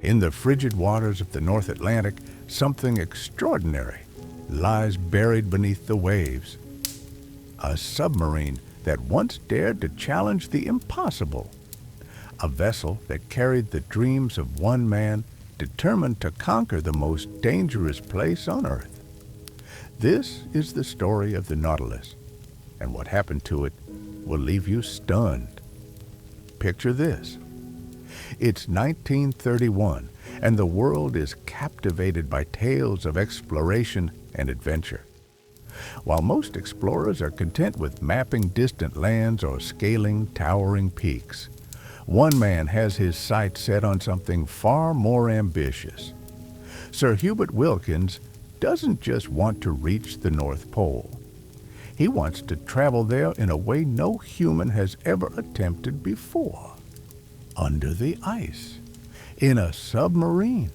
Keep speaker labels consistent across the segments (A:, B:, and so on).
A: In the frigid waters of the North Atlantic, something extraordinary lies buried beneath the waves. A submarine that once dared to challenge the impossible. A vessel that carried the dreams of one man determined to conquer the most dangerous place on Earth. This is the story of the Nautilus, and what happened to it will leave you stunned. Picture this. It's 1931, and the world is captivated by tales of exploration and adventure. While most explorers are content with mapping distant lands or scaling towering peaks, one man has his sights set on something far more ambitious. Sir Hubert Wilkins doesn't just want to reach the North Pole. He wants to travel there in a way no human has ever attempted before. Under the ice, in a submarine,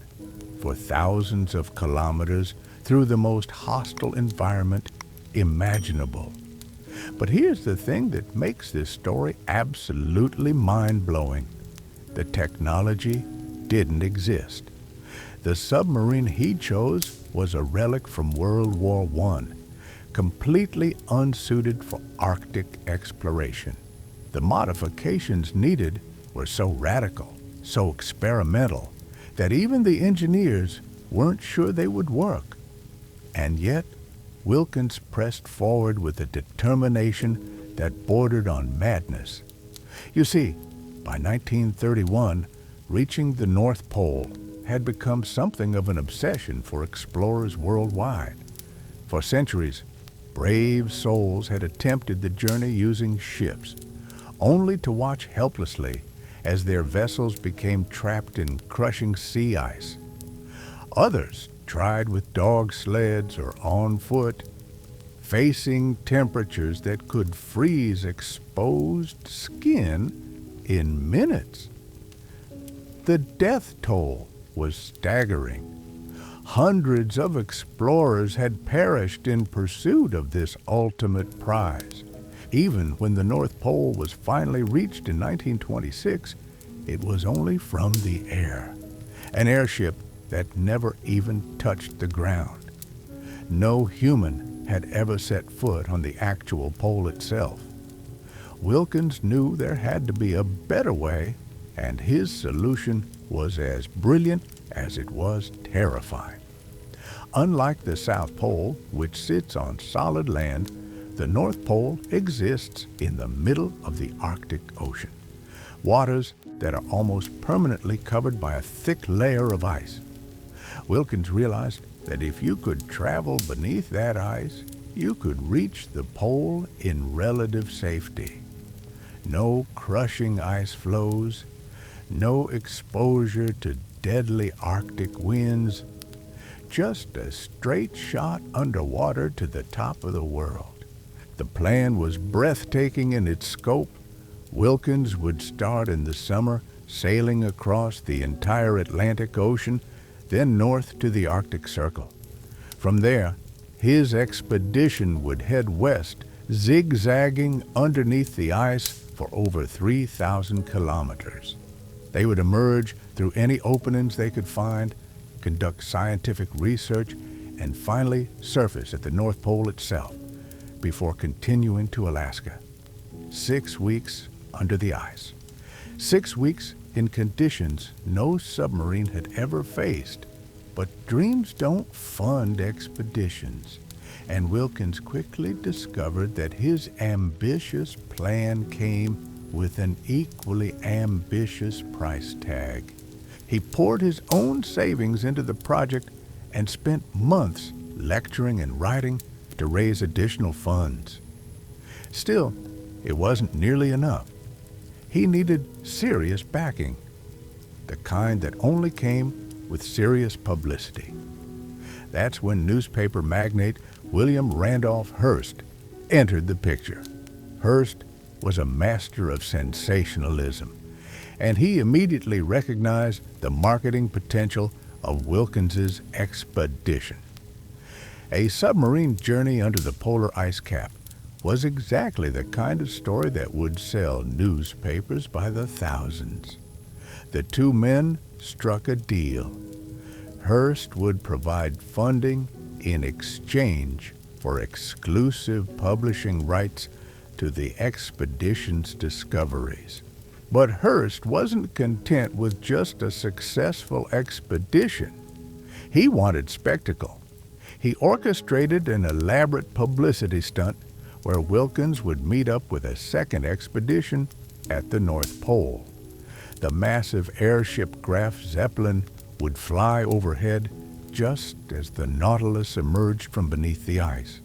A: for thousands of kilometers through the most hostile environment imaginable. But here's the thing that makes this story absolutely mind-blowing. The technology didn't exist. The submarine he chose was a relic from World War I, completely unsuited for Arctic exploration. The modifications needed were so radical, so experimental, that even the engineers weren't sure they would work. And yet, Wilkins pressed forward with a determination that bordered on madness. You see, by 1931, reaching the North Pole had become something of an obsession for explorers worldwide. For centuries, brave souls had attempted the journey using ships, only to watch helplessly as their vessels became trapped in crushing sea ice. Others tried with dog sleds or on foot, facing temperatures that could freeze exposed skin in minutes. The death toll was staggering. Hundreds of explorers had perished in pursuit of this ultimate prize. Even when the North Pole was finally reached in 1926, it was only from the air, an airship that never even touched the ground. No human had ever set foot on the actual pole itself. Wilkins knew there had to be a better way, and his solution was as brilliant as it was terrifying. Unlike the South Pole, which sits on solid land, the North Pole exists in the middle of the Arctic Ocean, waters that are almost permanently covered by a thick layer of ice. Wilkins realized that if you could travel beneath that ice, you could reach the pole in relative safety. No crushing ice floes, no exposure to deadly Arctic winds, just a straight shot underwater to the top of the world. The plan was breathtaking in its scope. Wilkins would start in the summer, sailing across the entire Atlantic Ocean, then north to the Arctic Circle. From there, his expedition would head west, zigzagging underneath the ice for over 3,000 kilometers. They would emerge through any openings they could find, conduct scientific research, and finally surface at the North Pole itself, before continuing to Alaska. 6 weeks under the ice. 6 weeks in conditions no submarine had ever faced. But dreams don't fund expeditions, and Wilkins quickly discovered that his ambitious plan came with an equally ambitious price tag. He poured his own savings into the project and spent months lecturing and writing to raise additional funds. Still, it wasn't nearly enough. He needed serious backing, the kind that only came with serious publicity. That's when newspaper magnate William Randolph Hearst entered the picture. Hearst was a master of sensationalism, and he immediately recognized the marketing potential of Wilkins's expedition. A submarine journey under the polar ice cap was exactly the kind of story that would sell newspapers by the thousands. the two men struck a deal. Hearst would provide funding in exchange for exclusive publishing rights to the expedition's discoveries. But Hearst wasn't content with just a successful expedition. He wanted spectacle. He orchestrated an elaborate publicity stunt where Wilkins would meet up with a second expedition at the North Pole. The massive airship Graf Zeppelin would fly overhead just as the Nautilus emerged from beneath the ice.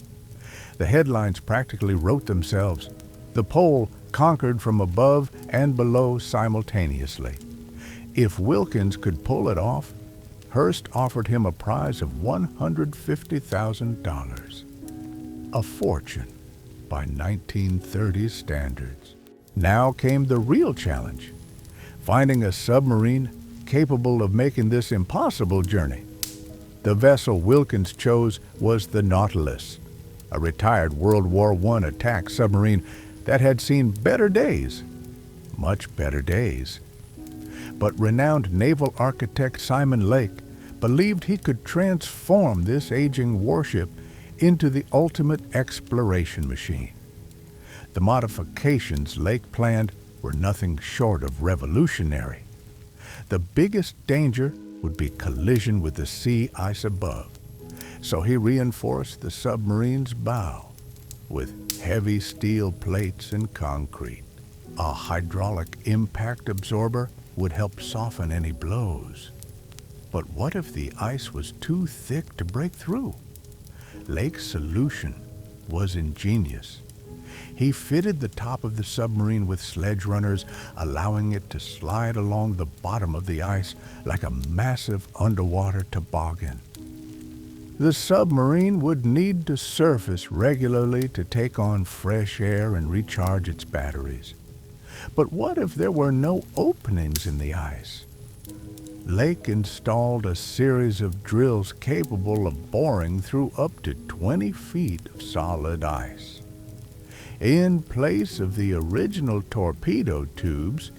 A: The headlines practically wrote themselves, "The Pole conquered from above and below simultaneously." If Wilkins could pull it off, Hearst offered him a prize of $150,000, a fortune by 1930s standards. Now came the real challenge, finding a submarine capable of making this impossible journey. The vessel Wilkins chose was the Nautilus, a retired World War I attack submarine that had seen better days, much better days. But renowned naval architect Simon Lake believed he could transform this aging warship into the ultimate exploration machine. The modifications Lake planned were nothing short of revolutionary. The biggest danger would be collision with the sea ice above, so he reinforced the submarine's bow with heavy steel plates and concrete. A hydraulic impact absorber would help soften any blows. But what if the ice was too thick to break through? Lake's solution was ingenious. He fitted the top of the submarine with sledge runners, allowing it to slide along the bottom of the ice like a massive underwater toboggan. The submarine would need to surface regularly to take on fresh air and recharge its batteries. But what if there were no openings in the ice? Lake installed a series of drills capable of boring through up to 20 feet of solid ice. In place of the original torpedo tubes,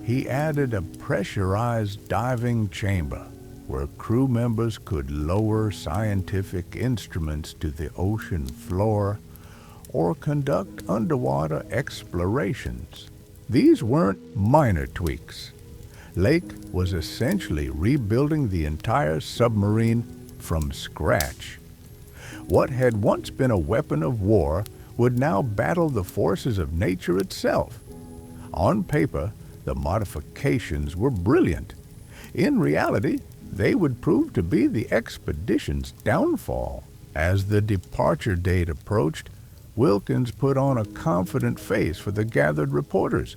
A: he added a pressurized diving chamber where crew members could lower scientific instruments to the ocean floor or conduct underwater explorations. These weren't minor tweaks. Lake was essentially rebuilding the entire submarine from scratch. What had once been a weapon of war would now battle the forces of nature itself. On paper, the modifications were brilliant. In reality, they would prove to be the expedition's downfall. As the departure date approached, Wilkins put on a confident face for the gathered reporters.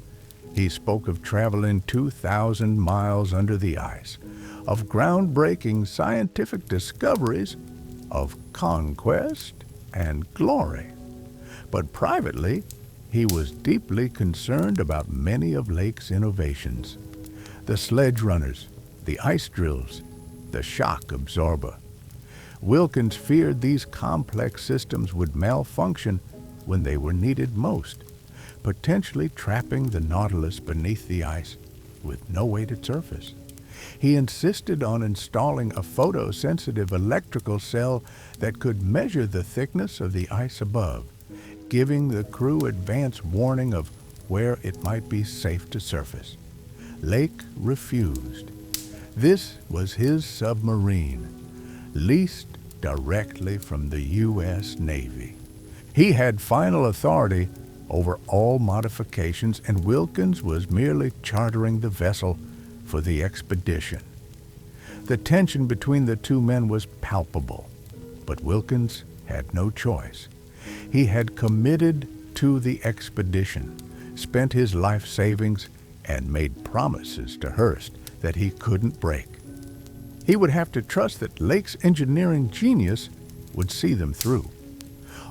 A: He spoke of traveling 2,000 miles under the ice, of groundbreaking scientific discoveries, of conquest and glory. But privately, he was deeply concerned about many of Lake's innovations. The sledge runners, the ice drills, the shock absorber. Wilkins feared these complex systems would malfunction when they were needed most, potentially trapping the Nautilus beneath the ice with no way to surface. He insisted on installing a photosensitive electrical cell that could measure the thickness of the ice above, giving the crew advance warning of where it might be safe to surface. Lake refused. This was his submarine, leased directly from the U.S. Navy. He had final authority over all modifications, and Wilkins was merely chartering the vessel for the expedition. The tension between the two men was palpable, but Wilkins had no choice. He had committed to the expedition, spent his life savings, and made promises to Hearst that he couldn't break. He would have to trust that Lake's engineering genius would see them through.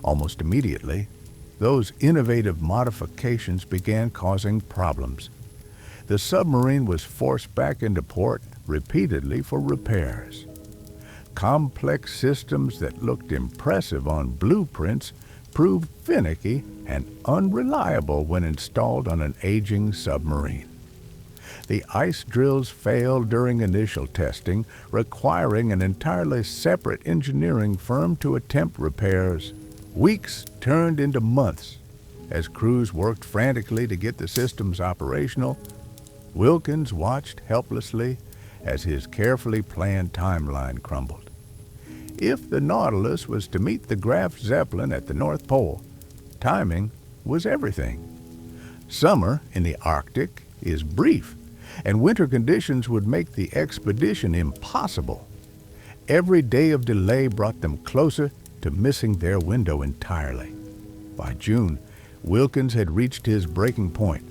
A: Almost immediately, those innovative modifications began causing problems. The submarine was forced back into port repeatedly for repairs. Complex systems that looked impressive on blueprints proved finicky and unreliable when installed on an aging submarine. The ice drills failed during initial testing, requiring an entirely separate engineering firm to attempt repairs. Weeks turned into months as crews worked frantically to get the systems operational. Wilkins watched helplessly as his carefully planned timeline crumbled. If the Nautilus was to meet the Graf Zeppelin at the North Pole, timing was everything. Summer in the Arctic is brief, and winter conditions would make the expedition impossible. Every day of delay brought them closer to missing their window entirely. By June, Wilkins had reached his breaking point.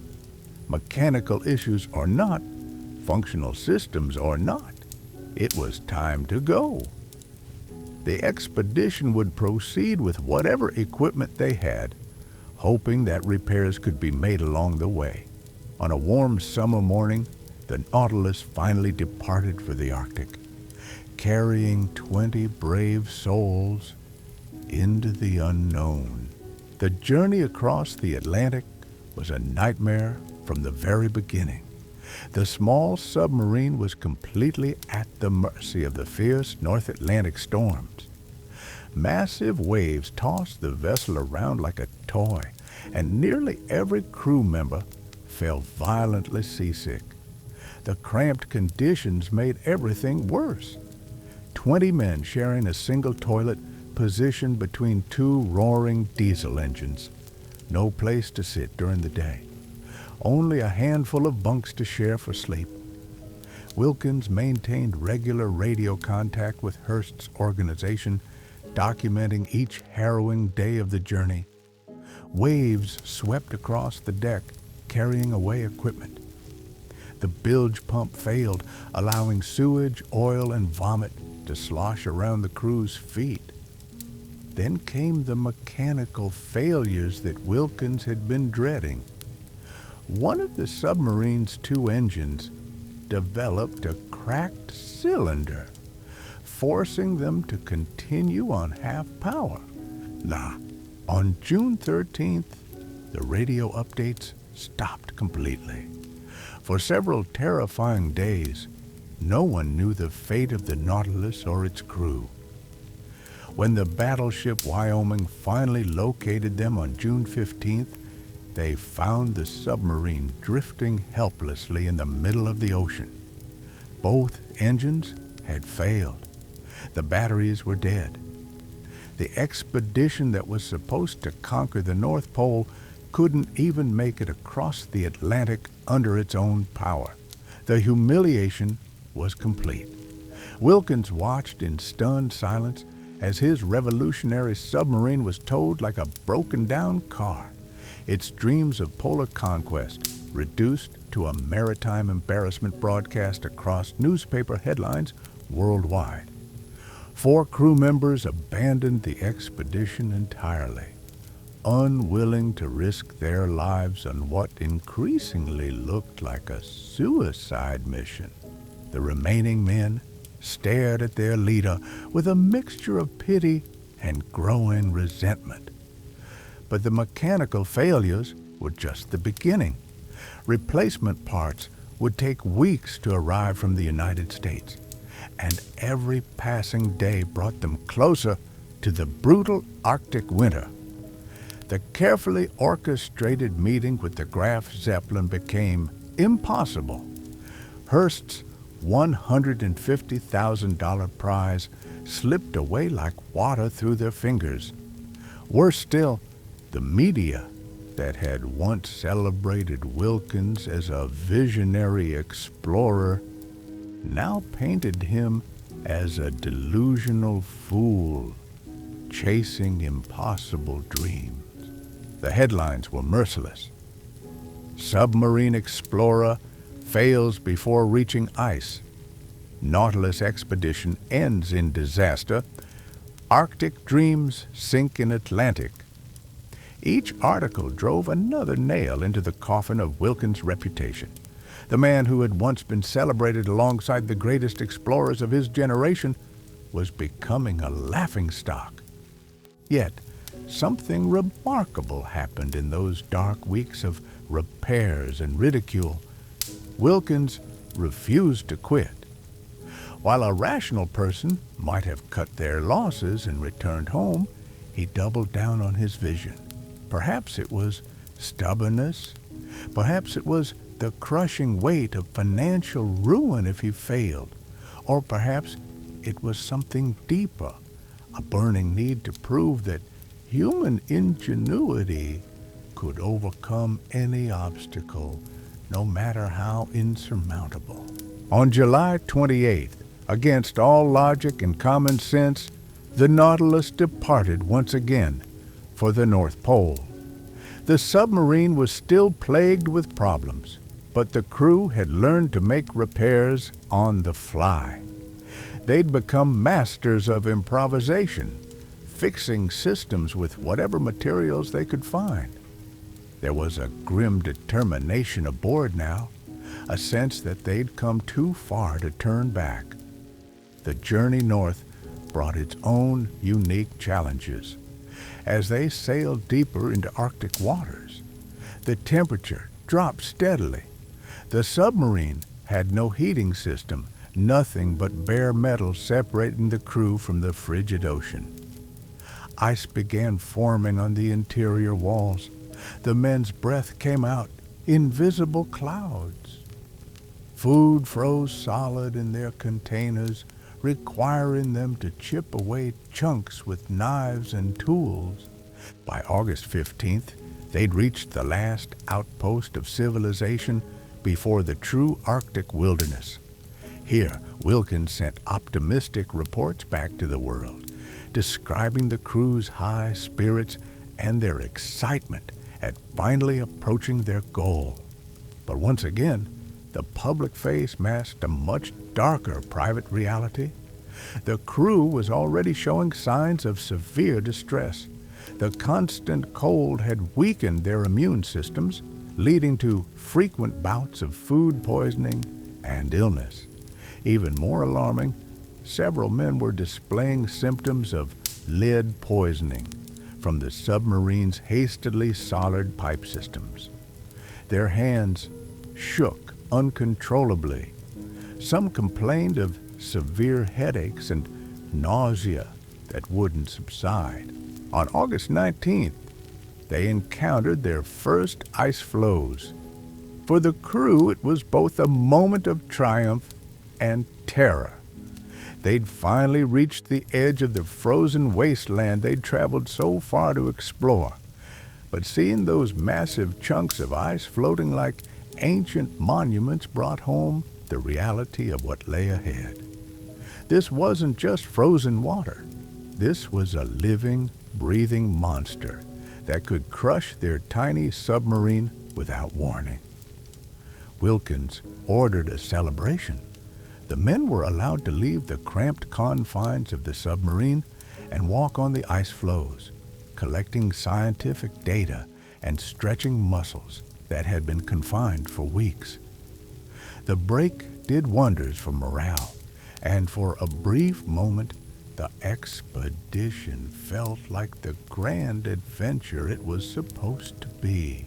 A: Mechanical issues or not, functional systems or not, it was time to go. The expedition would proceed with whatever equipment they had, hoping that repairs could be made along the way. On a warm summer morning, the Nautilus finally departed for the Arctic, carrying 20 brave souls into the unknown. The journey across the Atlantic was a nightmare from the very beginning. The small submarine was completely at the mercy of the fierce North Atlantic storms. Massive waves tossed the vessel around like a toy, and nearly every crew member fell violently seasick. The cramped conditions made everything worse. 20 men sharing a single toilet positioned between two roaring diesel engines. No place to sit during the day. Only a handful of bunks to share for sleep. Wilkins maintained regular radio contact with Hearst's organization, documenting each harrowing day of the journey. Waves swept across the deck, carrying away equipment. The bilge pump failed, allowing sewage, oil, and vomit to slosh around the crew's feet. Then came the mechanical failures that Wilkins had been dreading. One of the submarine's two engines developed a cracked cylinder, forcing them to continue on half power. On June 13th, the radio updates stopped completely. For several terrifying days, no one knew the fate of the Nautilus or its crew. When the battleship Wyoming finally located them on June 15th, they found the submarine drifting helplessly in the middle of the ocean. Both engines had failed. The batteries were dead. The expedition that was supposed to conquer the North Pole couldn't even make it across the Atlantic under its own power. The humiliation was complete. Wilkins watched in stunned silence as his revolutionary submarine was towed like a broken-down car, its dreams of polar conquest reduced to a maritime embarrassment broadcast across newspaper headlines worldwide. 4 crew members abandoned the expedition entirely, unwilling to risk their lives on what increasingly looked like a suicide mission. The remaining men stared at their leader with a mixture of pity and growing resentment. But the mechanical failures were just the beginning. Replacement parts would take weeks to arrive from the United States, and every passing day brought them closer to the brutal Arctic winter. The carefully orchestrated meeting with the Graf Zeppelin became impossible. Hearst's $150,000 prize slipped away like water through their fingers. Worse still, the media that had once celebrated Wilkins as a visionary explorer now painted him as a delusional fool chasing impossible dreams. The headlines were merciless. Submarine explorer fails before reaching ice. Nautilus expedition ends in disaster. Arctic dreams sink in Atlantic. Each article drove another nail into the coffin of Wilkins' reputation. The man who had once been celebrated alongside the greatest explorers of his generation was becoming a laughingstock. Yet, something remarkable happened in those dark weeks of repairs and ridicule. Wilkins refused to quit. While a rational person might have cut their losses and returned home, he doubled down on his vision. Perhaps it was stubbornness. Perhaps it was the crushing weight of financial ruin if he failed. Or perhaps it was something deeper, a burning need to prove that human ingenuity could overcome any obstacle, no matter how insurmountable. On July 28th, against all logic and common sense, the Nautilus departed once again for the North Pole. The submarine was still plagued with problems, but the crew had learned to make repairs on the fly. They'd become masters of improvisation, fixing systems with whatever materials they could find. There was a grim determination aboard now, a sense that they'd come too far to turn back. The journey north brought its own unique challenges. As they sailed deeper into Arctic waters, the temperature dropped steadily. The submarine had no heating system, nothing but bare metal separating the crew from the frigid ocean. Ice began forming on the interior walls. The men's breath came out, invisible clouds. Food froze solid in their containers, requiring them to chip away chunks with knives and tools. By August 15th, they'd reached the last outpost of civilization before the true Arctic wilderness. Here, Wilkins sent optimistic reports back to the world, describing the crew's high spirits and their excitement at finally approaching their goal. But once again, the public face masked a much darker private reality. The crew was already showing signs of severe distress. The constant cold had weakened their immune systems, leading to frequent bouts of food poisoning and illness. Even more alarming, several men were displaying symptoms of lead poisoning from the submarine's hastily soldered pipe systems. Their hands shook uncontrollably. Some complained of severe headaches and nausea that wouldn't subside. On August 19th, they encountered their first ice floes. For the crew, it was both a moment of triumph and terror. They'd finally reached the edge of the frozen wasteland they'd traveled so far to explore. But seeing those massive chunks of ice floating like ancient monuments brought home the reality of what lay ahead. This wasn't just frozen water. This was a living, breathing monster that could crush their tiny submarine without warning. Wilkins ordered a celebration. The men were allowed to leave the cramped confines of the submarine and walk on the ice floes, collecting scientific data and stretching muscles that had been confined for weeks. The break did wonders for morale, and for a brief moment, the expedition felt like the grand adventure it was supposed to be.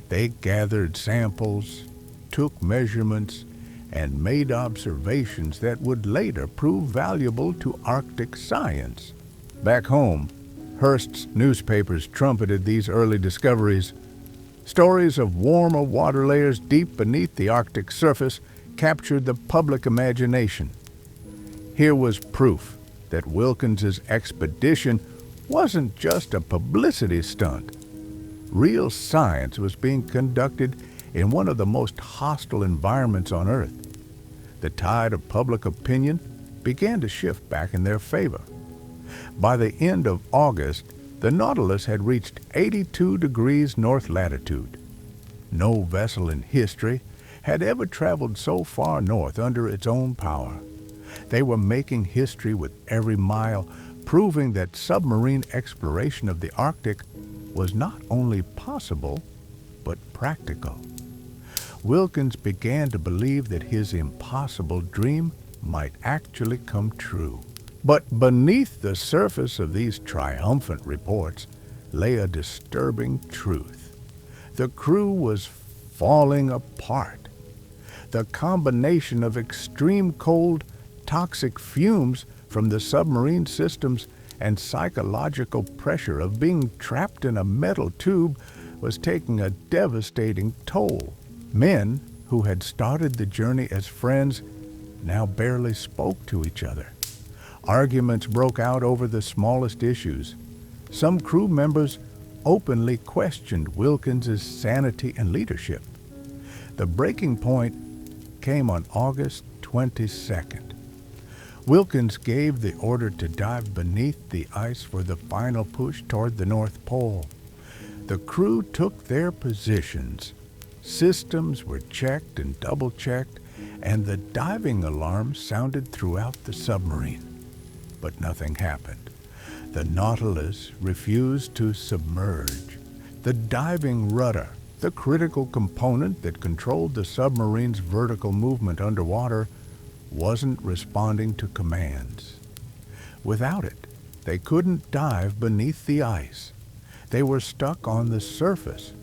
A: They gathered samples, took measurements, and made observations that would later prove valuable to Arctic science. Back home, Hearst's newspapers trumpeted these early discoveries. Stories of warmer water layers deep beneath the Arctic surface captured the public imagination. Here was proof that Wilkins's expedition wasn't just a publicity stunt. Real science was being conducted in one of the most hostile environments on Earth. The tide of public opinion began to shift back in their favor. By the end of August, the Nautilus had reached 82 degrees north latitude. No vessel in history had ever traveled so far north under its own power. They were making history with every mile, proving that submarine exploration of the Arctic was not only possible, but practical. Wilkins began to believe that his impossible dream might actually come true. But beneath the surface of these triumphant reports lay a disturbing truth. The crew was falling apart. The combination of extreme cold, toxic fumes from the submarine systems and psychological pressure of being trapped in a metal tube was taking a devastating toll. Men who had started the journey as friends now barely spoke to each other. Arguments broke out over the smallest issues. Some crew members openly questioned Wilkins' sanity and leadership. The breaking point came on August 22nd. Wilkins gave the order to dive beneath the ice for the final push toward the North Pole. The crew took their positions. Systems were checked and double-checked, and the diving alarm sounded throughout the submarine. But nothing happened. The Nautilus refused to submerge. The diving rudder, the critical component that controlled the submarine's vertical movement underwater, wasn't responding to commands. Without it, they couldn't dive beneath the ice. They were stuck on the surface,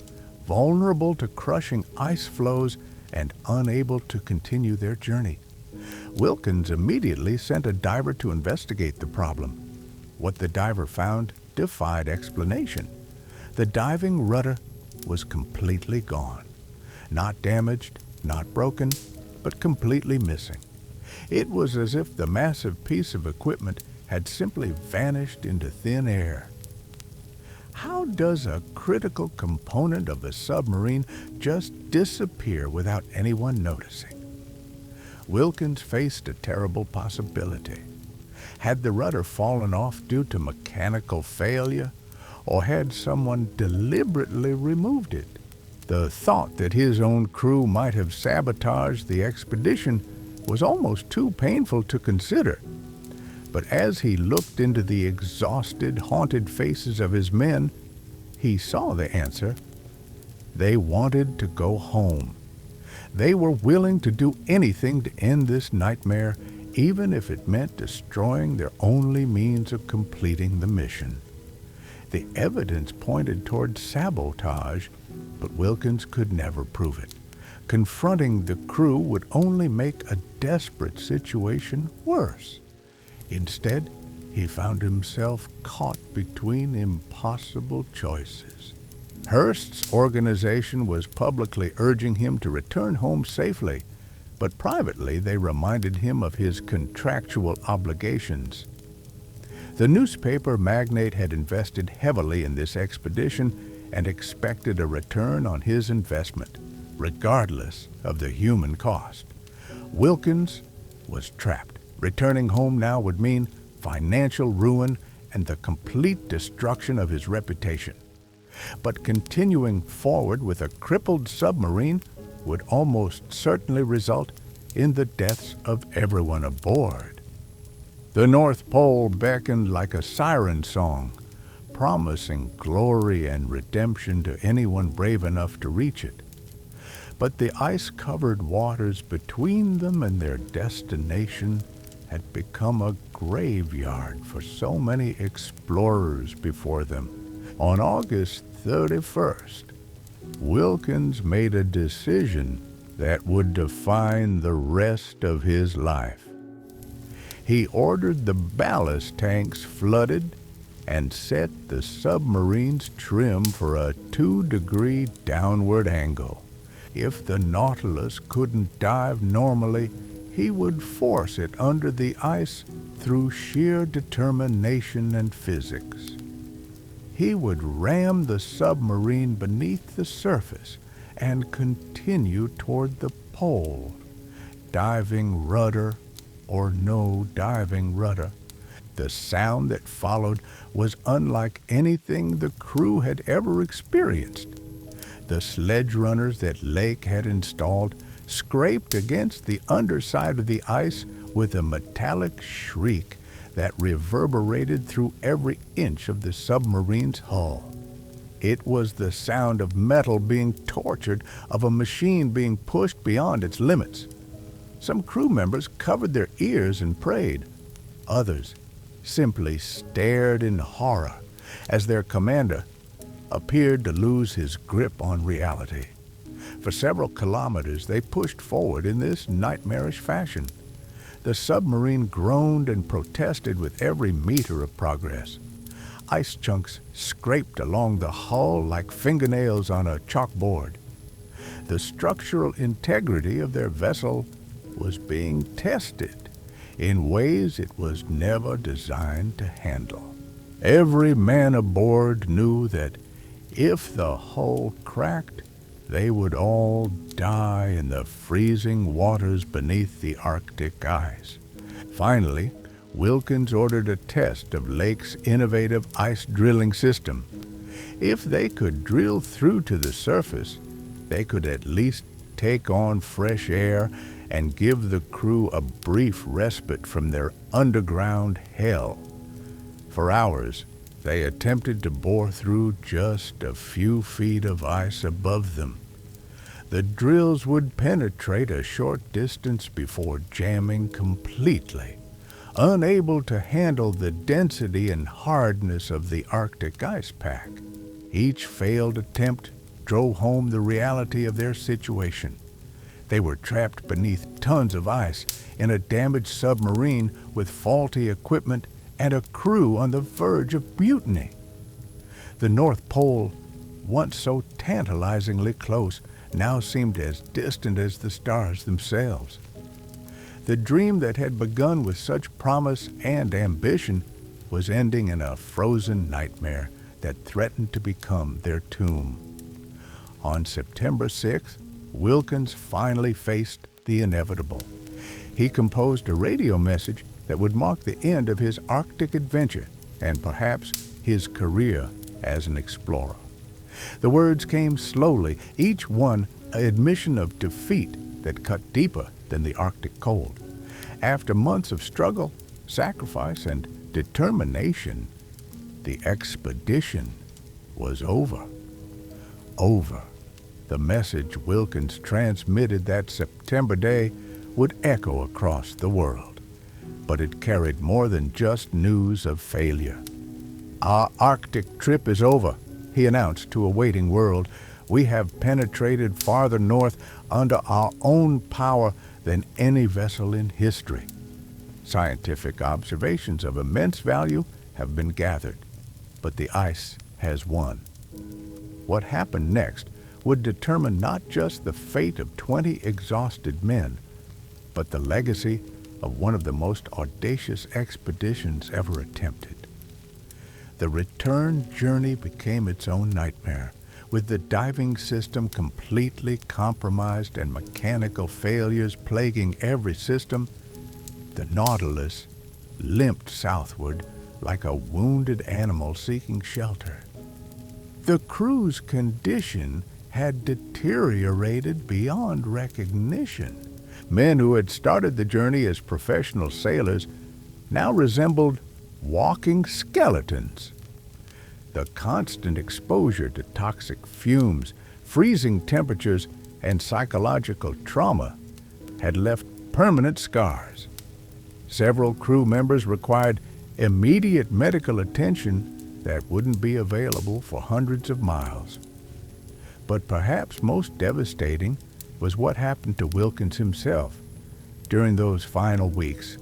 A: vulnerable to crushing ice flows and unable to continue their journey. Wilkins immediately sent a diver to investigate the problem. What the diver found defied explanation. The diving rudder was completely gone. Not damaged, not broken, but completely missing. It was as if the massive piece of equipment had simply vanished into thin air. How does a critical component of a submarine just disappear without anyone noticing? Wilkins faced a terrible possibility. Had the rudder fallen off due to mechanical failure, or had someone deliberately removed it? The thought that his own crew might have sabotaged the expedition was almost too painful to consider. But as he looked into the exhausted, haunted faces of his men, he saw the answer. They wanted to go home. They were willing to do anything to end this nightmare, even if it meant destroying their only means of completing the mission. The evidence pointed toward sabotage, but Wilkins could never prove it. Confronting the crew would only make a desperate situation worse. Instead, he found himself caught between impossible choices. Hearst's organization was publicly urging him to return home safely, but privately they reminded him of his contractual obligations. The newspaper magnate had invested heavily in this expedition and expected a return on his investment, regardless of the human cost. Wilkins was trapped. Returning home now would mean financial ruin and the complete destruction of his reputation. But continuing forward with a crippled submarine would almost certainly result in the deaths of everyone aboard. The North Pole beckoned like a siren song, promising glory and redemption to anyone brave enough to reach it. But the ice-covered waters between them and their destination had become a graveyard for so many explorers before them. On August 31st, Wilkins made a decision that would define the rest of his life. He ordered the ballast tanks flooded and set the submarine's trim for a 2-degree downward angle. If the Nautilus couldn't dive normally, he would force it under the ice through sheer determination and physics. He would ram the submarine beneath the surface and continue toward the pole, diving rudder or no diving rudder. The sound that followed was unlike anything the crew had ever experienced. The sledge runners that Lake had installed scraped against the underside of the ice with a metallic shriek that reverberated through every inch of the submarine's hull. It was the sound of metal being tortured, of a machine being pushed beyond its limits. Some crew members covered their ears and prayed. Others simply stared in horror as their commander appeared to lose his grip on reality. For several kilometers, they pushed forward in this nightmarish fashion. The submarine groaned and protested with every meter of progress. Ice chunks scraped along the hull like fingernails on a chalkboard. The structural integrity of their vessel was being tested in ways it was never designed to handle. Every man aboard knew that if the hull cracked, they would all die in the freezing waters beneath the Arctic ice. Finally, Wilkins ordered a test of Lake's innovative ice drilling system. If they could drill through to the surface, they could at least take on fresh air and give the crew a brief respite from their underground hell. For hours, they attempted to bore through just a few feet of ice above them. The drills would penetrate a short distance before jamming completely, unable to handle the density and hardness of the Arctic ice pack. Each failed attempt drove home the reality of their situation. They were trapped beneath tons of ice in a damaged submarine with faulty equipment and a crew on the verge of mutiny. The North Pole, once so tantalizingly close, now seemed as distant as the stars themselves. The dream that had begun with such promise and ambition was ending in a frozen nightmare that threatened to become their tomb. On September 6th, Wilkins finally faced the inevitable. He composed a radio message that would mark the end of his Arctic adventure and perhaps his career as an explorer. The words came slowly, each one an admission of defeat that cut deeper than the Arctic cold. After months of struggle, sacrifice, and determination, the expedition was over. Over. The message Wilkins transmitted that September day would echo across the world. But it carried more than just news of failure. "Our Arctic trip is over," he announced to a waiting world. "We have penetrated farther north under our own power than any vessel in history. Scientific observations of immense value have been gathered, but the ice has won." What happened next would determine not just the fate of 20 exhausted men, but the legacy of one of the most audacious expeditions ever attempted. The return journey became its own nightmare, with the diving system completely compromised and mechanical failures plaguing every system. The Nautilus limped southward like a wounded animal seeking shelter. The crew's condition had deteriorated beyond recognition. Men who had started the journey as professional sailors now resembled walking skeletons. The constant exposure to toxic fumes, freezing temperatures, and psychological trauma had left permanent scars. Several crew members required immediate medical attention that wouldn't be available for hundreds of miles. But perhaps most devastating was what happened to Wilkins himself during those final weeks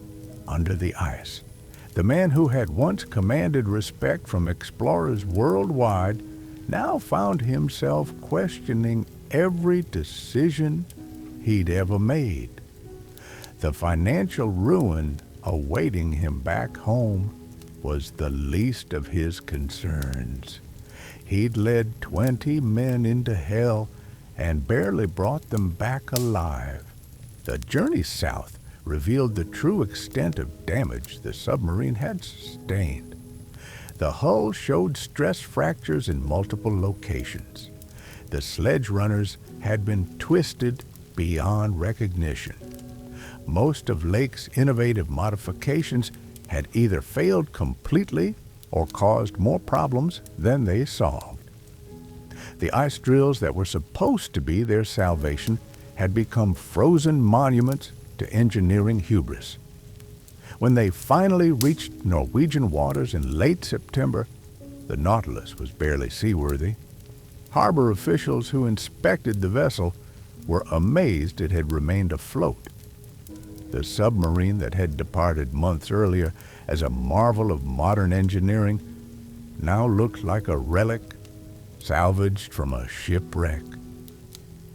A: under the ice. The man who had once commanded respect from explorers worldwide now found himself questioning every decision he'd ever made. The financial ruin awaiting him back home was the least of his concerns. He'd led 20 men into hell and barely brought them back alive. The journey south revealed the true extent of damage the submarine had sustained. The hull showed stress fractures in multiple locations. The sledge runners had been twisted beyond recognition. Most of Lake's innovative modifications had either failed completely or caused more problems than they solved. The ice drills that were supposed to be their salvation had become frozen monuments to engineering hubris. When they finally reached Norwegian waters in late September, the Nautilus was barely seaworthy. Harbor officials who inspected the vessel were amazed it had remained afloat. The submarine that had departed months earlier as a marvel of modern engineering now looked like a relic salvaged from a shipwreck.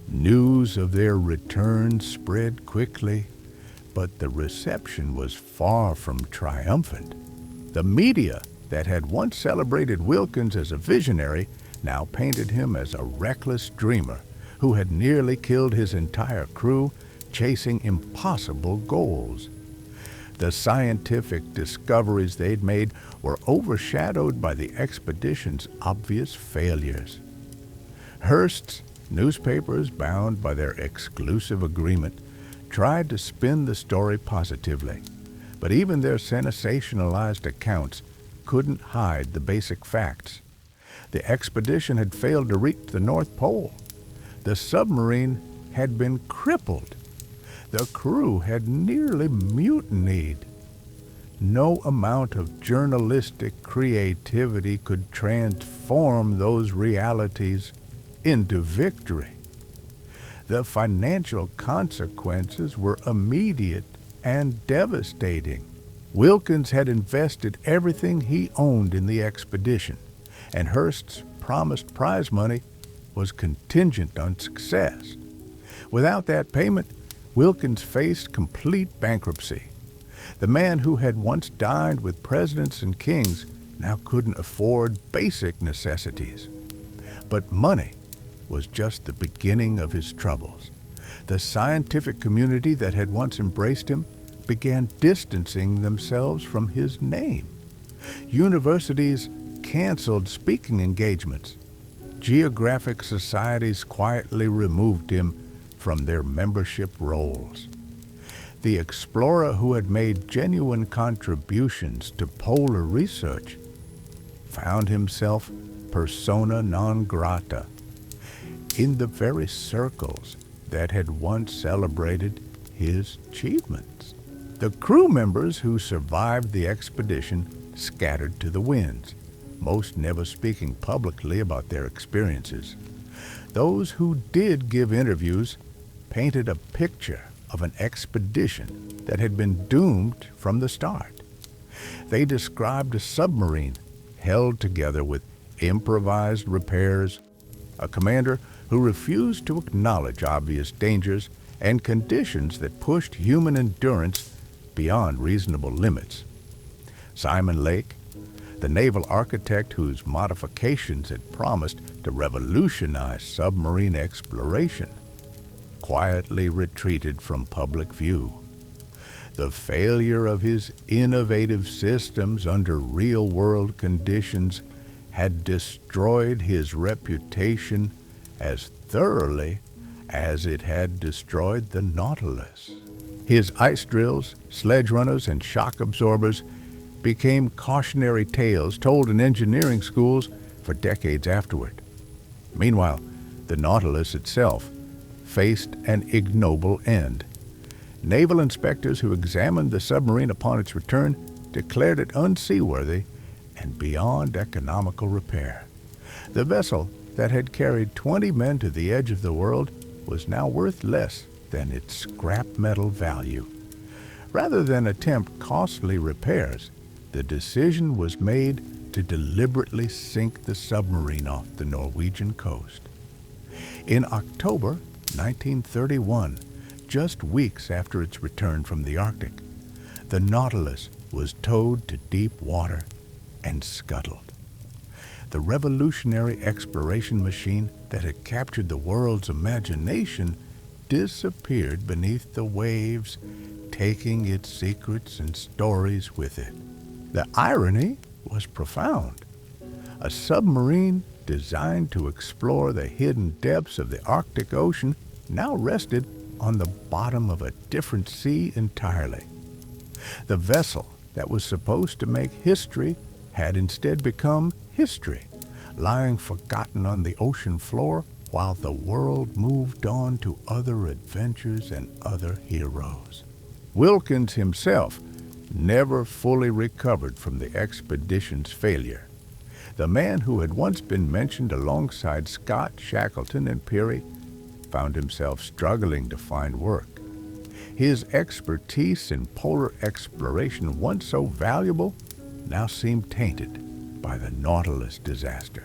A: News of their return spread quickly, but the reception was far from triumphant. The media that had once celebrated Wilkins as a visionary now painted him as a reckless dreamer who had nearly killed his entire crew chasing impossible goals. The scientific discoveries they'd made were overshadowed by the expedition's obvious failures. Hearst's newspapers, bound by their exclusive agreement, tried to spin the story positively, but even their sensationalized accounts couldn't hide the basic facts. The expedition had failed to reach the North Pole. The submarine had been crippled. The crew had nearly mutinied. No amount of journalistic creativity could transform those realities into victory. The financial consequences were immediate and devastating. Wilkins had invested everything he owned in the expedition, and Hearst's promised prize money was contingent on success. Without that payment, Wilkins faced complete bankruptcy. The man who had once dined with presidents and kings now couldn't afford basic necessities. But money was just the beginning of his troubles. The scientific community that had once embraced him began distancing themselves from his name. Universities canceled speaking engagements. Geographic societies quietly removed him from their membership rolls. The explorer who had made genuine contributions to polar research found himself persona non grata in the very circles that had once celebrated his achievements. The crew members who survived the expedition scattered to the winds, most never speaking publicly about their experiences. Those who did give interviews painted a picture of an expedition that had been doomed from the start. They described a submarine held together with improvised repairs, a commander who refused to acknowledge obvious dangers, and conditions that pushed human endurance beyond reasonable limits. Simon Lake, the naval architect whose modifications had promised to revolutionize submarine exploration, quietly retreated from public view. The failure of his innovative systems under real-world conditions had destroyed his reputation as thoroughly as it had destroyed the Nautilus. His ice drills, sledge runners, and shock absorbers became cautionary tales told in engineering schools for decades afterward. Meanwhile, the Nautilus itself faced an ignoble end. Naval inspectors who examined the submarine upon its return declared it unseaworthy and beyond economical repair. The vessel that had carried 20 men to the edge of the world was now worth less than its scrap metal value. Rather than attempt costly repairs, the decision was made to deliberately sink the submarine off the Norwegian coast. In October 1931, just weeks after its return from the Arctic, the Nautilus was towed to deep water and scuttled. The revolutionary exploration machine that had captured the world's imagination disappeared beneath the waves, taking its secrets and stories with it. The irony was profound. A submarine designed to explore the hidden depths of the Arctic Ocean now rested on the bottom of a different sea entirely. The vessel that was supposed to make history had instead become history, lying forgotten on the ocean floor while the world moved on to other adventures and other heroes. Wilkins himself never fully recovered from the expedition's failure. The man who had once been mentioned alongside Scott, Shackleton, and Peary found himself struggling to find work. His expertise in polar exploration, once so valuable, now seemed tainted by the Nautilus disaster.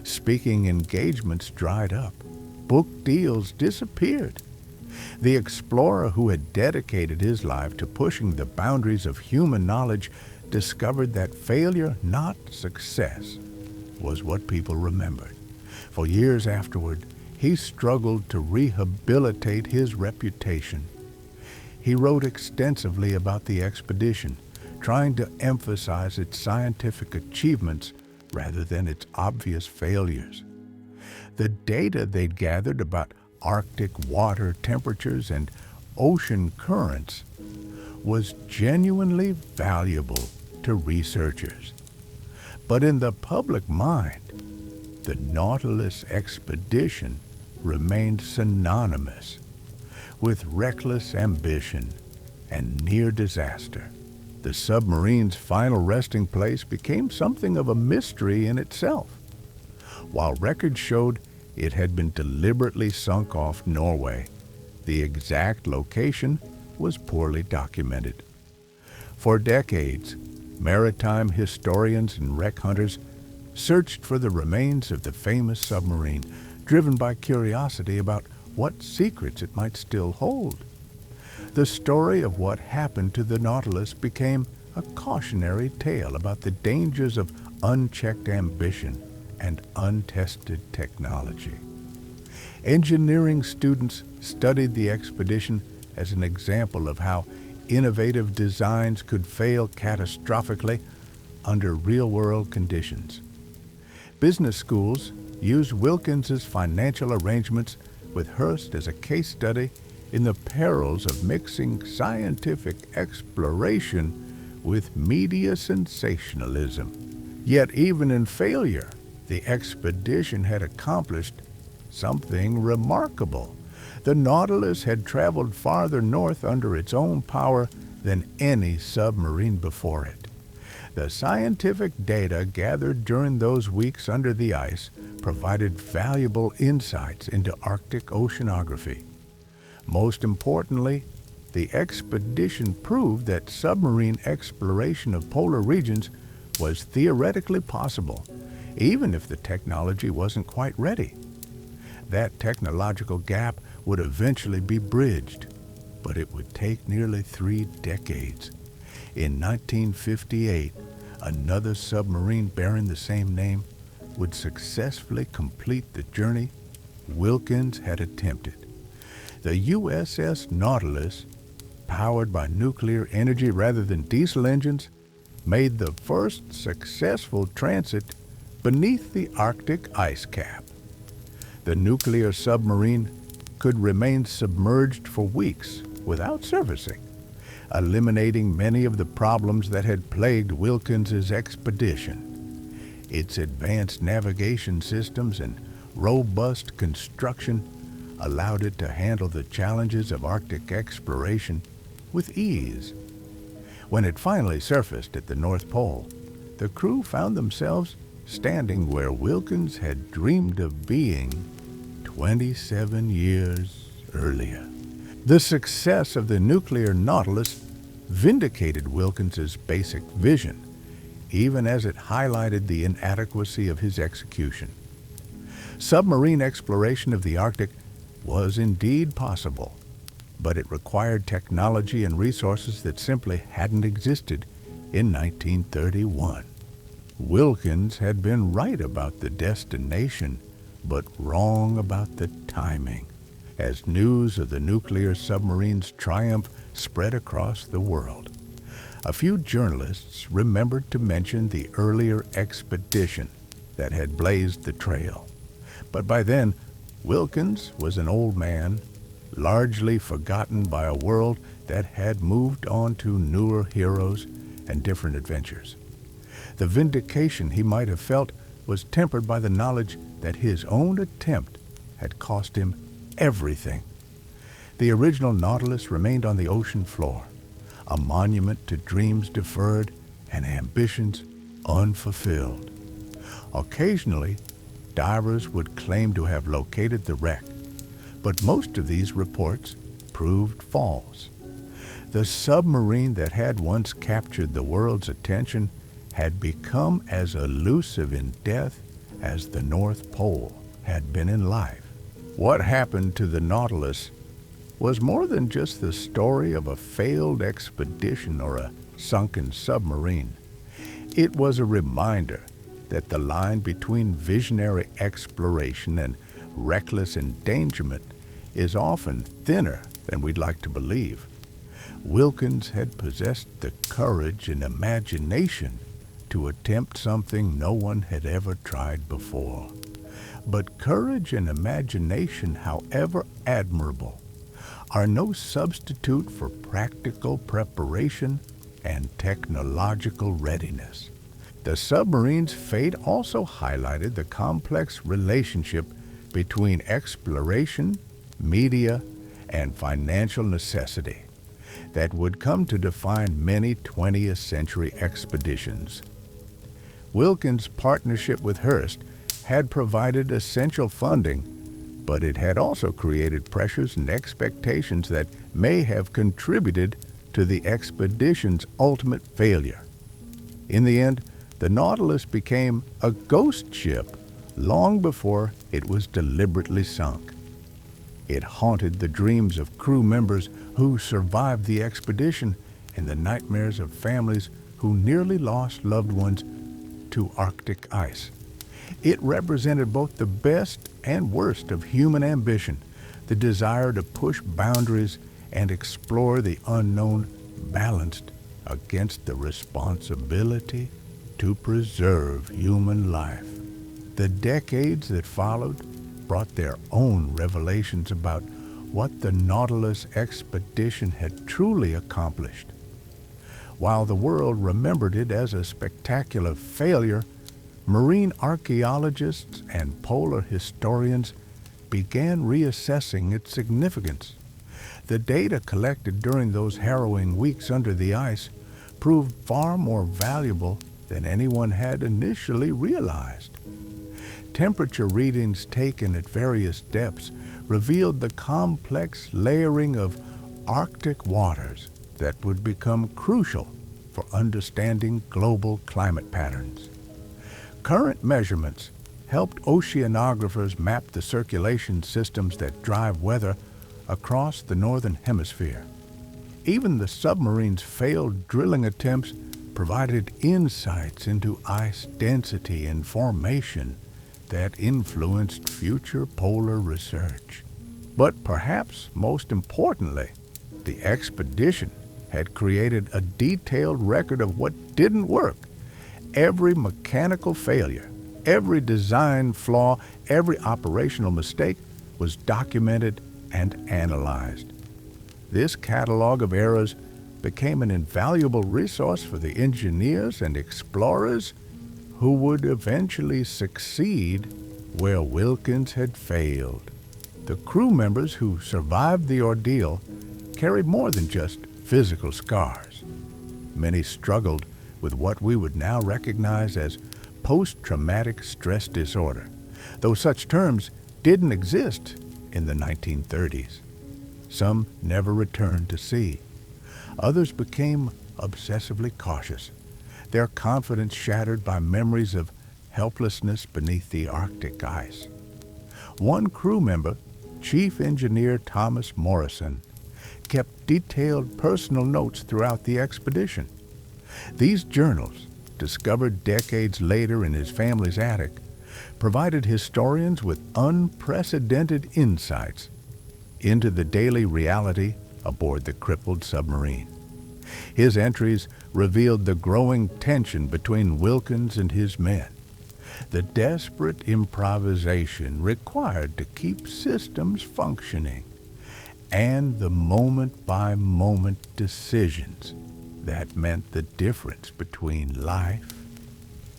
A: Speaking engagements dried up. Book deals disappeared. The explorer who had dedicated his life to pushing the boundaries of human knowledge discovered that failure, not success, was what people remembered. For years afterward, he struggled to rehabilitate his reputation. He wrote extensively about the expedition, trying to emphasize its scientific achievements rather than its obvious failures. The data they'd gathered about Arctic water temperatures and ocean currents was genuinely valuable to researchers. But in the public mind, the Nautilus expedition remained synonymous with reckless ambition and near disaster. The submarine's final resting place became something of a mystery in itself. While records showed it had been deliberately sunk off Norway, the exact location was poorly documented. For decades, maritime historians and wreck hunters searched for the remains of the famous submarine, driven by curiosity about what secrets it might still hold. The story of what happened to the Nautilus became a cautionary tale about the dangers of unchecked ambition and untested technology. Engineering students studied the expedition as an example of how innovative designs could fail catastrophically under real-world conditions. Business schools used Wilkins's financial arrangements with Hearst as a case study in the perils of mixing scientific exploration with media sensationalism. Yet even in failure, the expedition had accomplished something remarkable. The Nautilus had traveled farther north under its own power than any submarine before it. The scientific data gathered during those weeks under the ice provided valuable insights into Arctic oceanography. Most importantly, the expedition proved that submarine exploration of polar regions was theoretically possible, even if the technology wasn't quite ready. That technological gap would eventually be bridged, but it would take nearly 3 decades. In 1958, another submarine bearing the same name would successfully complete the journey Wilkins had attempted. The USS Nautilus, powered by nuclear energy rather than diesel engines, made the first successful transit beneath the Arctic ice cap. The nuclear submarine could remain submerged for weeks without surfacing, eliminating many of the problems that had plagued Wilkins's expedition. Its advanced navigation systems and robust construction allowed it to handle the challenges of Arctic exploration with ease. When it finally surfaced at the North Pole, the crew found themselves standing where Wilkins had dreamed of being 27 years earlier. The success of the nuclear Nautilus vindicated Wilkins's basic vision, even as it highlighted the inadequacy of his execution. Submarine exploration of the Arctic was indeed possible, but it required technology and resources that simply hadn't existed in 1931. Wilkins had been right about the destination, but wrong about the timing. As news of the nuclear submarine's triumph spread across the world, a few journalists remembered to mention the earlier expedition that had blazed the trail. But by then, Wilkins was an old man, largely forgotten by a world that had moved on to newer heroes and different adventures. The vindication he might have felt was tempered by the knowledge that his own attempt had cost him everything. The original Nautilus remained on the ocean floor, a monument to dreams deferred and ambitions unfulfilled. Occasionally, divers would claim to have located the wreck, But most of these reports proved false. The submarine that had once captured the world's attention had become as elusive in death as the North Pole had been in life. What happened to the Nautilus was more than just the story of a failed expedition or a sunken submarine. It was a reminder that the line between visionary exploration and reckless endangerment is often thinner than we'd like to believe. Wilkins had possessed the courage and imagination to attempt something no one had ever tried before. But courage and imagination, however admirable, are no substitute for practical preparation and technological readiness. The submarine's fate also highlighted the complex relationship between exploration, media, and financial necessity that would come to define many 20th century expeditions. Wilkins' partnership with Hearst had provided essential funding, but it had also created pressures and expectations that may have contributed to the expedition's ultimate failure. In the end, the Nautilus became a ghost ship long before it was deliberately sunk. It haunted the dreams of crew members who survived the expedition and the nightmares of families who nearly lost loved ones to Arctic ice. It represented both the best and worst of human ambition, the desire to push boundaries and explore the unknown, balanced against the responsibility to preserve human life. The decades that followed brought their own revelations about what the Nautilus expedition had truly accomplished. While the world remembered it as a spectacular failure, marine archaeologists and polar historians began reassessing its significance. The data collected during those harrowing weeks under the ice proved far more valuable than anyone had initially realized. Temperature readings taken at various depths revealed the complex layering of Arctic waters that would become crucial for understanding global climate patterns. Current measurements helped oceanographers map the circulation systems that drive weather across the northern hemisphere. Even the submarine's failed drilling attempts provided insights into ice density and formation that influenced future polar research. But perhaps most importantly, the expedition had created a detailed record of what didn't work. Every mechanical failure, every design flaw, every operational mistake was documented and analyzed. This catalog of errors became an invaluable resource for the engineers and explorers who would eventually succeed where Wilkins had failed. The crew members who survived the ordeal carried more than just physical scars. Many struggled with what we would now recognize as post-traumatic stress disorder, though such terms didn't exist in the 1930s. Some never returned to sea. Others became obsessively cautious, their confidence shattered by memories of helplessness beneath the Arctic ice. One crew member, Chief Engineer Thomas Morrison, kept detailed personal notes throughout the expedition. These journals, discovered decades later in his family's attic, provided historians with unprecedented insights into the daily reality aboard the crippled submarine. His entries revealed the growing tension between Wilkins and his men, the desperate improvisation required to keep systems functioning, and the moment-by-moment decisions that meant the difference between life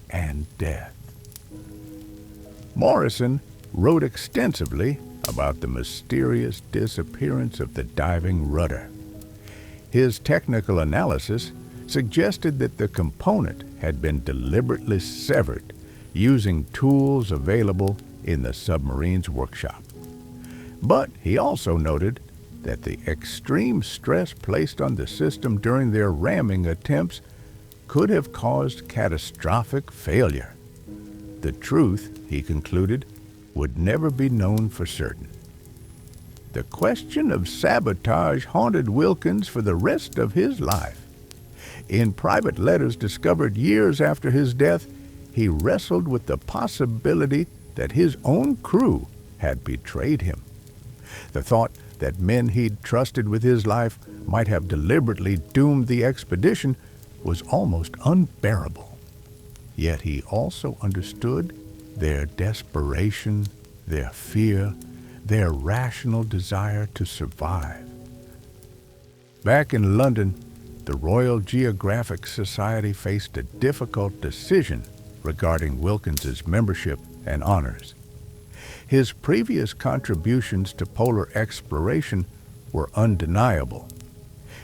A: and death. Morrison wrote extensively about the mysterious disappearance of the diving rudder. His technical analysis suggested that the component had been deliberately severed using tools available in the submarine's workshop. But he also noted that the extreme stress placed on the system during their ramming attempts could have caused catastrophic failure. The truth, he concluded, would never be known for certain. The question of sabotage haunted Wilkins for the rest of his life. In private letters discovered years after his death, he wrestled with the possibility that his own crew had betrayed him. The thought that men he'd trusted with his life might have deliberately doomed the expedition was almost unbearable. Yet he also understood their desperation, their fear, their rational desire to survive. Back in London, the Royal Geographic Society faced a difficult decision regarding Wilkins's membership and honors. His previous contributions to polar exploration were undeniable.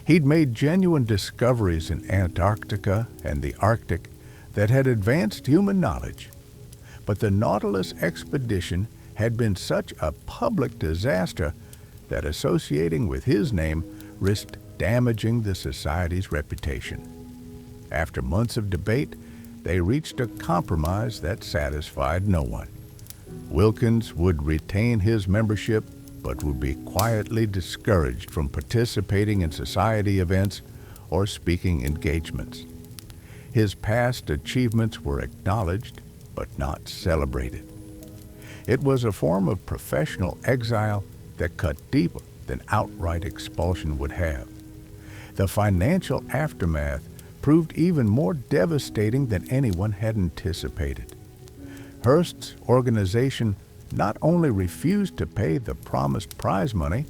A: He'd made genuine discoveries in Antarctica and the Arctic that had advanced human knowledge. But the Nautilus expedition had been such a public disaster that associating with his name risked damaging the Society's reputation. After months of debate, they reached a compromise that satisfied no one. Wilkins would retain his membership, but would be quietly discouraged from participating in society events or speaking engagements. His past achievements were acknowledged, but not celebrated. It was a form of professional exile that cut deeper than outright expulsion would have. The financial aftermath proved even more devastating than anyone had anticipated. Hearst's organization not only refused to pay the promised prize money,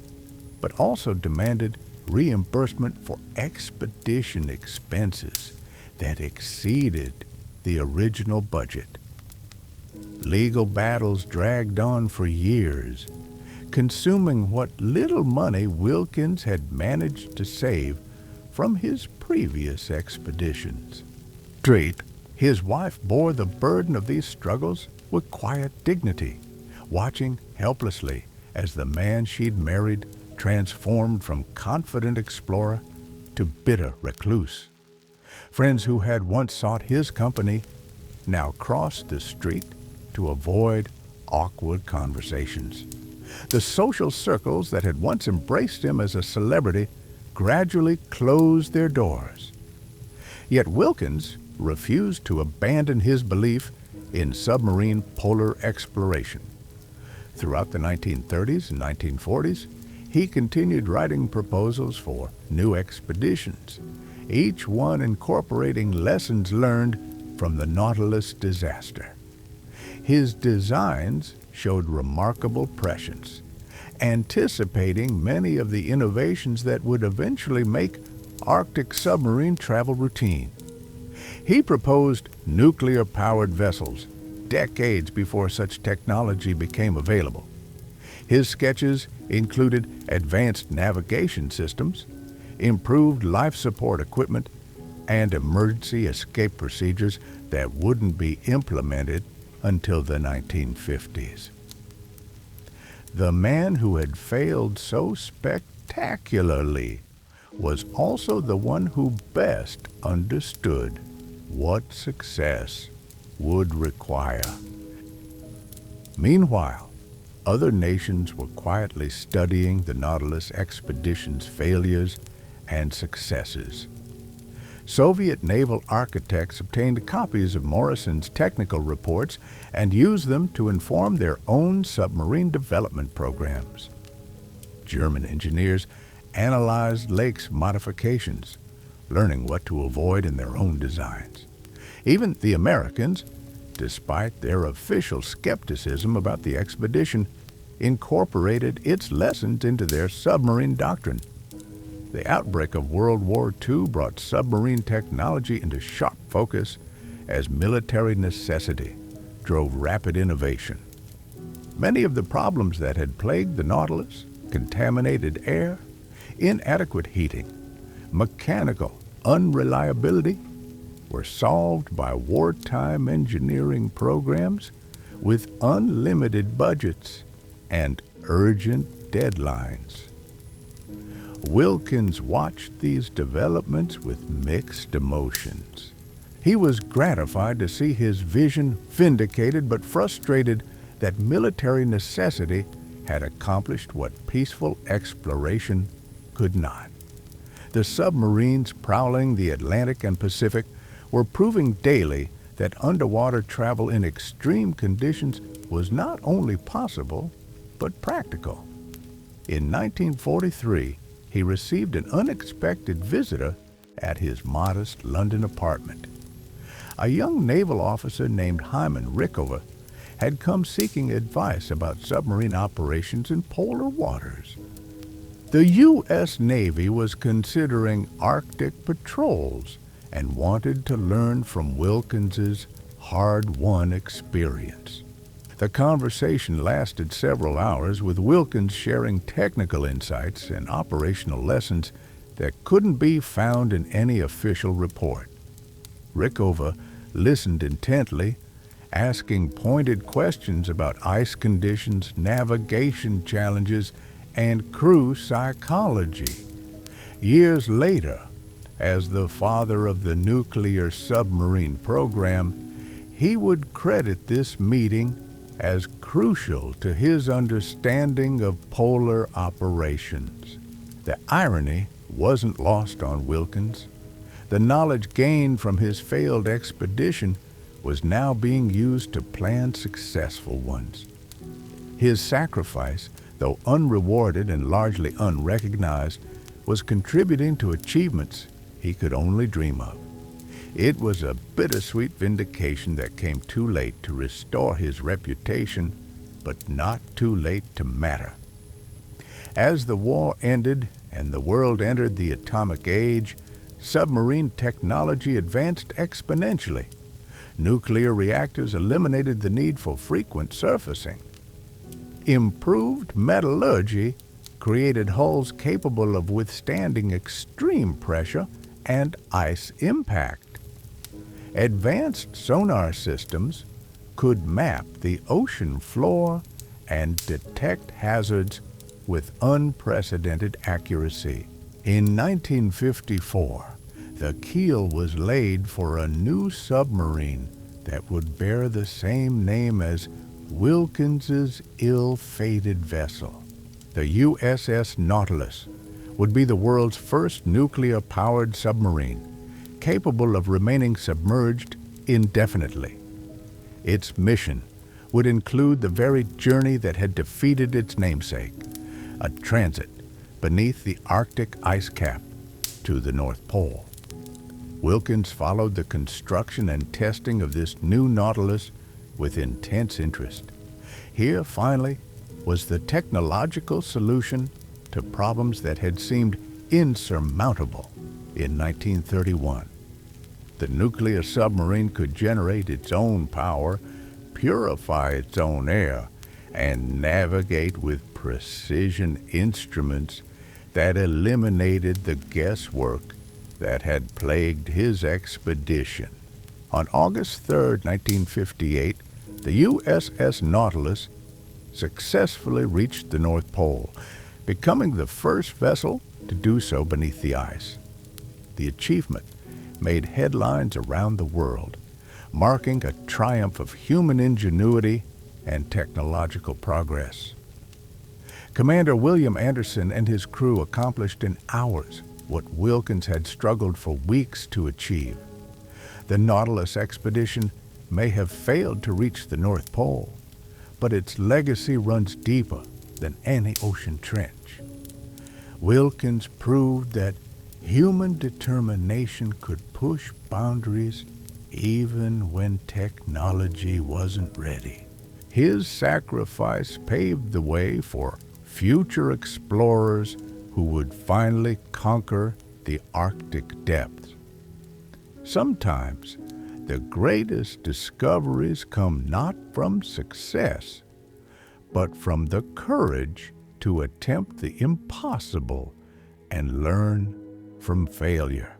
A: but also demanded reimbursement for expedition expenses that exceeded the original budget. Legal battles dragged on for years, consuming what little money Wilkins had managed to save from his previous expeditions. Treat, his wife bore the burden of these struggles with quiet dignity, watching helplessly as the man she'd married transformed from confident explorer to bitter recluse. Friends who had once sought his company now crossed the street to avoid awkward conversations. The social circles that had once embraced him as a celebrity gradually closed their doors. Yet Wilkins refused to abandon his belief in submarine polar exploration. Throughout the 1930s and 1940s, he continued writing proposals for new expeditions, each one incorporating lessons learned from the Nautilus disaster. His designs showed remarkable prescience, anticipating many of the innovations that would eventually make Arctic submarine travel routine. He proposed nuclear-powered vessels decades before such technology became available. His sketches included advanced navigation systems, improved life support equipment, and emergency escape procedures that wouldn't be implemented until the 1950s. The man who had failed so spectacularly was also the one who best understood what success would require. Meanwhile, other nations were quietly studying the Nautilus expedition's failures and successes. Soviet naval architects obtained copies of Morrison's technical reports and used them to inform their own submarine development programs. German engineers analyzed Lake's modifications, learning what to avoid in their own designs. Even the Americans, despite their official skepticism about the expedition, incorporated its lessons into their submarine doctrine. The outbreak of World War II brought submarine technology into sharp focus as military necessity drove rapid innovation. Many of the problems that had plagued the Nautilus, contaminated air, inadequate heating, mechanical unreliability, were solved by wartime engineering programs with unlimited budgets and urgent deadlines. Wilkins watched these developments with mixed emotions. He was gratified to see his vision vindicated, but frustrated that military necessity had accomplished what peaceful exploration could not. The submarines prowling the Atlantic and Pacific were proving daily that underwater travel in extreme conditions was not only possible, but practical. In 1943, he received an unexpected visitor at his modest London apartment. A young naval officer named Hyman Rickover had come seeking advice about submarine operations in polar waters. The U.S. Navy was considering Arctic patrols and wanted to learn from Wilkins's hard-won experience. The conversation lasted several hours, with Wilkins sharing technical insights and operational lessons that couldn't be found in any official report. Rickover listened intently, asking pointed questions about ice conditions, navigation challenges, and crew psychology. Years later, as the father of the nuclear submarine program, he would credit this meeting as crucial to his understanding of polar operations. The irony wasn't lost on Wilkins. The knowledge gained from his failed expedition was now being used to plan successful ones. His sacrifice, though unrewarded and largely unrecognized, was contributing to achievements he could only dream of. It was a bittersweet vindication that came too late to restore his reputation, but not too late to matter. As the war ended and the world entered the atomic age, submarine technology advanced exponentially. Nuclear reactors eliminated the need for frequent surfacing. Improved metallurgy created hulls capable of withstanding extreme pressure and ice impact. Advanced sonar systems could map the ocean floor and detect hazards with unprecedented accuracy. In 1954, the keel was laid for a new submarine that would bear the same name as Wilkins's ill-fated vessel. The USS Nautilus would be the world's first nuclear-powered submarine, capable of remaining submerged indefinitely. Its mission would include the very journey that had defeated its namesake, a transit beneath the Arctic ice cap to the North Pole. Wilkins followed the construction and testing of this new Nautilus with intense interest. Here, finally, was the technological solution to problems that had seemed insurmountable in 1931. The nuclear submarine could generate its own power, purify its own air, and navigate with precision instruments that eliminated the guesswork that had plagued his expedition. On August 3, 1958, the USS Nautilus successfully reached the North Pole, becoming the first vessel to do so beneath the ice. The achievement made headlines around the world, marking a triumph of human ingenuity and technological progress. Commander William Anderson and his crew accomplished in hours what Wilkins had struggled for weeks to achieve. The Nautilus expedition may have failed to reach the North Pole, but its legacy runs deeper than any ocean trench. Wilkins proved that human determination could push boundaries even when technology wasn't ready. His sacrifice paved the way for future explorers who would finally conquer the Arctic depths. Sometimes the greatest discoveries come not from success, but from the courage to attempt the impossible and learn from failure.